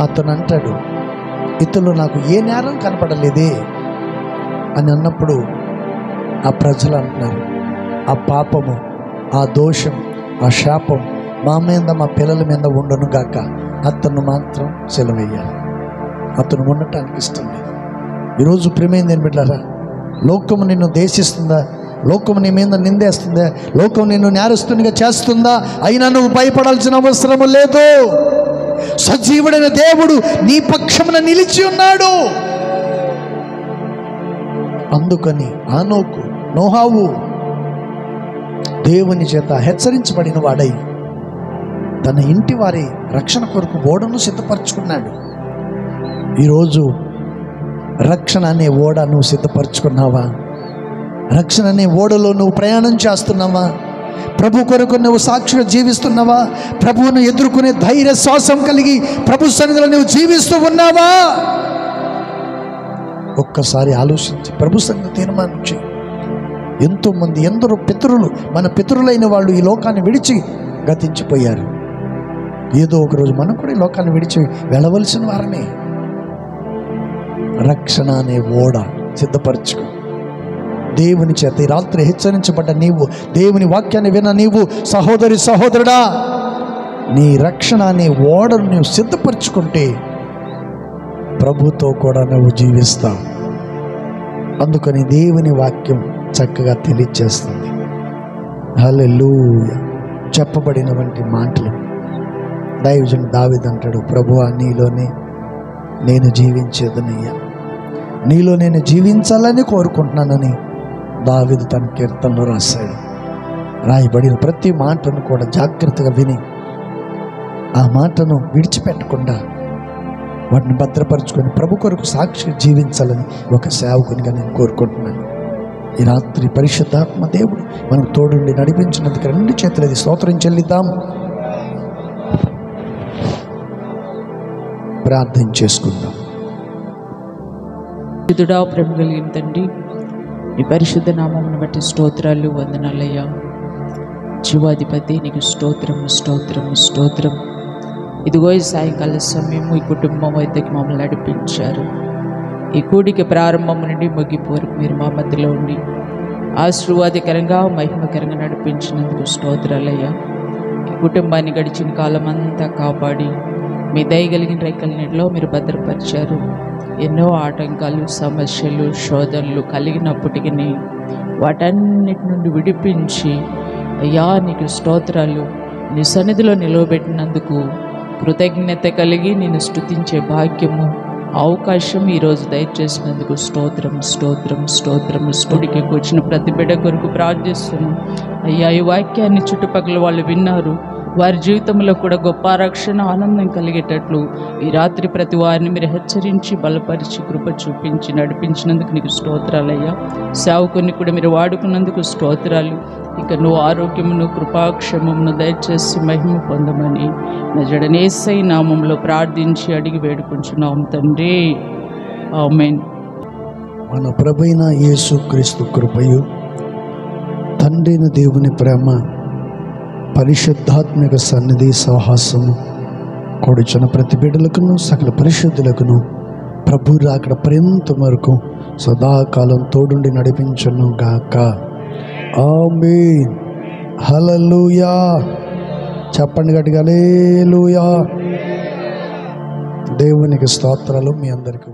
S1: అతను అంటాడు, ఇతరులు నాకు ఏ నేరం కనపడలేదే అని అన్నప్పుడు ఆ ప్రజలు అంటున్నారు, ఆ పాపము, ఆ దోషం, ఆ శాపం మా మీద మా పిల్లల మీద ఉండను గాక. అతను మాత్రం సెలవేయాలి. అతను ఉండటానికి ఇష్టం లేదు. ఈరోజు ప్రేమైంది బిడ్డారా, లోకము నిన్ను దేశిస్తుందా? లోకము నీ మీద నిందేస్తుందా? లోకం నిన్ను నేరస్తునిగా చేస్తుందా? అయినా నువ్వు భయపడాల్సిన అవసరం లేదు. సజీవుడైన దేవుడు నీ పక్షమున నిలిచి ఉన్నాడు. అందుకని ఆనోకు, నోహావు దేవుని చేత హెచ్చరించబడిన వాడై తన ఇంటి వారి రక్షణ కొరకు ఓడను సిద్ధపరచుకున్నాడు. ఈరోజు రక్షణ అనే ఓడ నువ్వు సిద్ధపరచుకున్నావా? రక్షణ అనే ఓడలో నువ్వు ప్రయాణం చేస్తున్నావా? ప్రభు కొరకు నువ్వు సాక్షిగా జీవిస్తున్నావా? ప్రభువును ఎదుర్కొనే ధైర్య శ్వాసం కలిగి ప్రభు సన్నిధిలో నువ్వు జీవిస్తూ ఉన్నావా? ఒక్కసారి ఆలోచించి ప్రభు సన్నిధి తీర్మానించి. ఎంతోమంది, ఎందరో పితరులు, మన పితరులైన వాళ్ళు ఈ లోకాన్ని విడిచి గతించిపోయారు. ఏదో ఒకరోజు మనం కూడా ఈ లోకాన్ని విడిచి వెళ్ళవలసిన వారమే. రక్షణ అనే ఓడ సిద్ధపరచుకో. దేవుని చేత ఈ రాత్రి హెచ్చరించబడ్డ నీవు, దేవుని వాక్యాన్ని విన్న నీవు, సహోదరి సహోదరుడా, నీ రక్షణ అనే ఓడను నువ్వు సిద్ధపరచుకుంటే ప్రభుతో కూడా నువ్వు జీవిస్తావు. అందుకని దేవుని వాక్యం చక్కగా తెలియజేస్తుంది. హల్లెలూయా. చెప్పబడిన వంటి మాటలు దైవజనుడు దావీదు అంటాడు, ప్రభువా నీలోనే నేను జీవించేదనయ్యా, నీలో నేను జీవించాలని కోరుకుంటున్నానని దావీదు తన కీర్తనలో రాశాడు. రాయబడిన ప్రతి మాటను కూడా జాగ్రత్తగా విని ఆ మాటను విడిచిపెట్టకుండా వాటిని భద్రపరుచుకొని ప్రభు కొరకు సాక్షి జీవించాలని ఒక సేవకునిగా నేను కోరుకుంటున్నాను. ఈ రాత్రి పరిశుద్ధాత్మ దేవుడు మనం తోడుండి నడిపించినందుకు రెండు చేతులది స్తోత్రం చెల్లిద్దాం. ప్రార్థన చేసుకుందాం.
S2: పరిశుద్ధుడా, ప్రేమ కలిగిన తండ్రి, ఈ పరిశుద్ధ నామమును బట్టి స్తోత్రాలు, వందనాలయ్యా. జీవాధిపతి నీకు స్తోత్రము స్తోత్రము స్తోత్రం. ఇదిగో ఈ సాయంకాల సమయము ఈ కుటుంబం వద్దకు మమ్మల్ని నడిపించారు. ఈ కూడికి ప్రారంభం నుండి ముగింపు వరకు మీరు మా మధ్యలో ఉండి ఆశీర్వాదకరంగా మహిమకరంగా నడిపించినందుకు స్తోత్రాలయ్యా. ఈ కుటుంబాన్ని గడిచిన కాలం అంతా కాపాడి మీ దయగలిగిన రెక్కల నీడలో మీరు భద్రపరిచారు. ఎన్నో ఆటంకాలు, సమస్యలు, శోధనలు కలిగినప్పటికీ వాటన్నిటి నుండి విడిపించి అయ్యా నీకు స్తోత్రాలు. నీ సన్నిధిలో నిలవబెట్టినందుకు కృతజ్ఞత కలిగి నేను స్తుతించే భాగ్యము, అవకాశం ఈరోజు దయచేసినందుకు స్తోత్రం స్తోత్రం స్తోత్రం. స్టూడికి వచ్చిన ప్రతి బిడ్డ కొరకు ప్రార్థిస్తున్నాను అయ్యా. ఈ వాక్యాన్ని చుట్టుపక్కల వాళ్ళు విన్నారు, వారి జీవితంలో కూడా గొప్ప రక్షణ, ఆనందం కలిగేటట్లు ఈ రాత్రి ప్రతి వారిని మీరు హెచ్చరించి బలపరిచి కృప చూపించి నడిపించినందుకు నీకు స్తోత్రాలయ్యా. సేవకుని కూడా మీరు వాడుకున్నందుకు స్తోత్రాలు. ఇక నువ్వు ఆరోగ్యమును, కృపాక్షేమమును దయచేసి మహిమ పొందమని నజడనేసై నామంలో ప్రార్థించి అడిగి వేడుకుంటున్నాం తండ్రి, ఆమేన్.
S1: మన ప్రభువైన యేసుక్రీస్తు కృపయు, తండ్రైన దేవుని ప్రేమ, పరిశుద్ధాత్మిక సన్నిధి సహవాసము కూడిచిన ప్రతి బిడ్డలకును సకల పరిశుద్ధులకును ప్రభు రాకడ పర్యంతం వరకు సదాకాలం తోడుండి నడిపించును గాక. ఆమేన్. హల్లెలూయా. చెప్పండి గట్టిగా హల్లెలూయా. దేవునికి స్తోత్రాలు మీ అందరికీ.